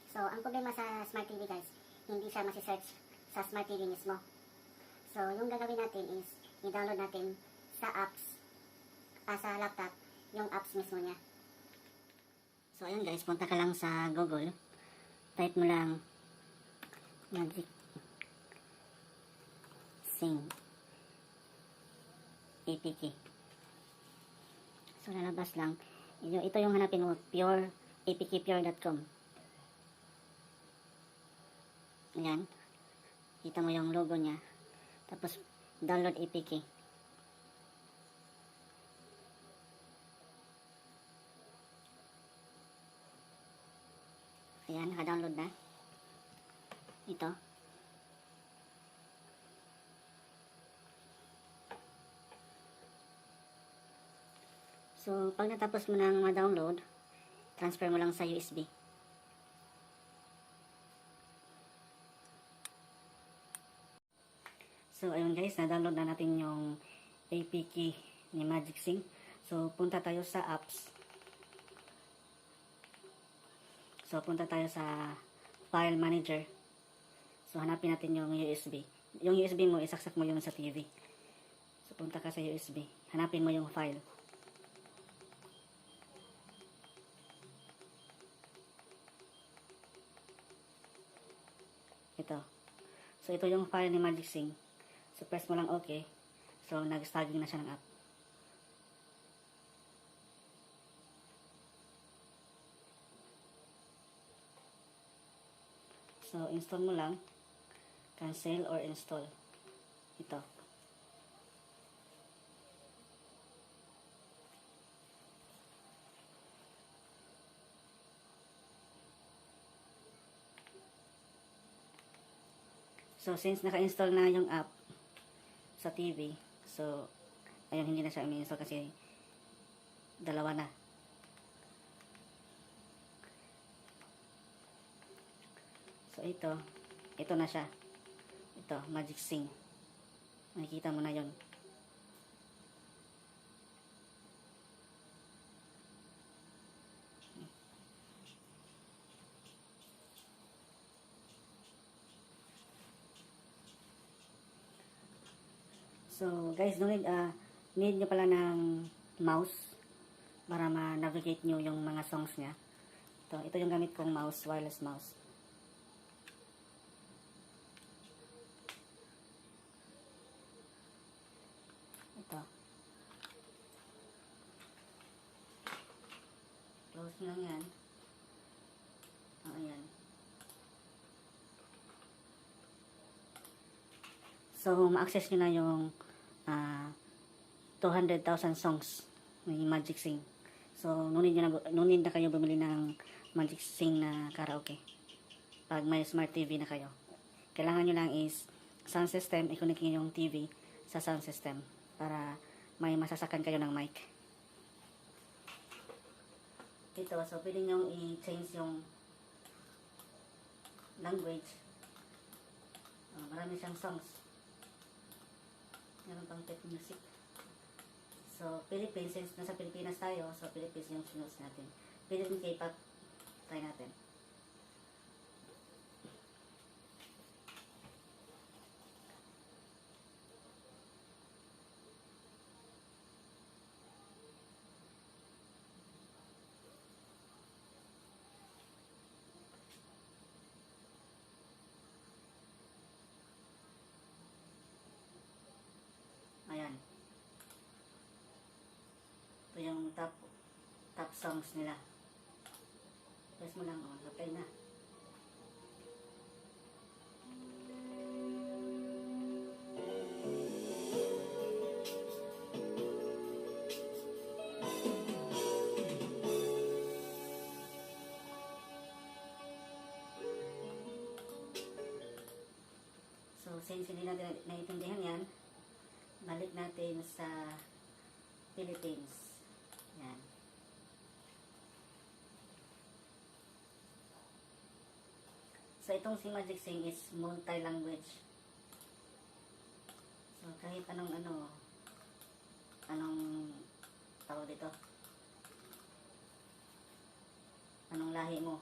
So, ang problema sa Smart TV guys, hindi siya masi-search sa Smart TV mismo. So, yung gagawin natin is, i-download natin sa apps, sa laptop, yung apps mismo niya. So, ayun guys, punta ka lang sa Google. Type mo lang Magic Sing APK. So, lalabas lang. Ito yung hanapin mo, apkpure.com. Ayan. Kita mo yung logo niya. Tapos, download APK. Ayan, naka-download na. Ito. So, pag natapos mo nang ma-download, transfer mo lang sa USB. So, ayun guys, na-download na natin yung APK ni Magic Sing. So, punta tayo sa apps. So, punta tayo sa File Manager. So, hanapin natin yung USB. Yung USB mo, isaksak mo yun sa TV. So, punta ka sa USB. Hanapin mo yung file. Ito. So, ito yung file ni Magic Sing. So, press mo lang OK. So, nag-tagging na siya ng app. So, install mo lang. Cancel or install. Ito. So, since naka-install na yung app sa TV, so, ayun, hindi na siya i-install kasi dalawa na. So, ito na siya. Ito, Magic Sing. Makikita mo na yon. So, guys, need nyo pala ng mouse para ma-navigate nyo yung mga songs niya. Ito yung gamit kong mouse, wireless mouse. Ito. Close nyo lang yan. Ayan. So, ma-access nyo na yung 200,000 songs ni Magic Sing. So, no need na kayo bumili ng Magic Sing na karaoke pag may smart TV na kayo. Kailangan nyo lang is sound system, i-connect nyo yung TV sa sound system para may masasakan kayo ng mic. Ito, so pwede nyo i-change yung language. Marami siyang songs. Meron pang pet music. So, Philippines, since nasa Pilipinas tayo, so Philippines yung sinuos natin. Pwede din K-pop. Try natin. Ayan. Ito yung top songs nila. Press mo lang, play na. So, since hindi natin naiintindihan yan, balik natin sa Philippines. Yan. So, itong si Magic Sing is multi-language. So, kahit anong tawag dito, anong lahi mo,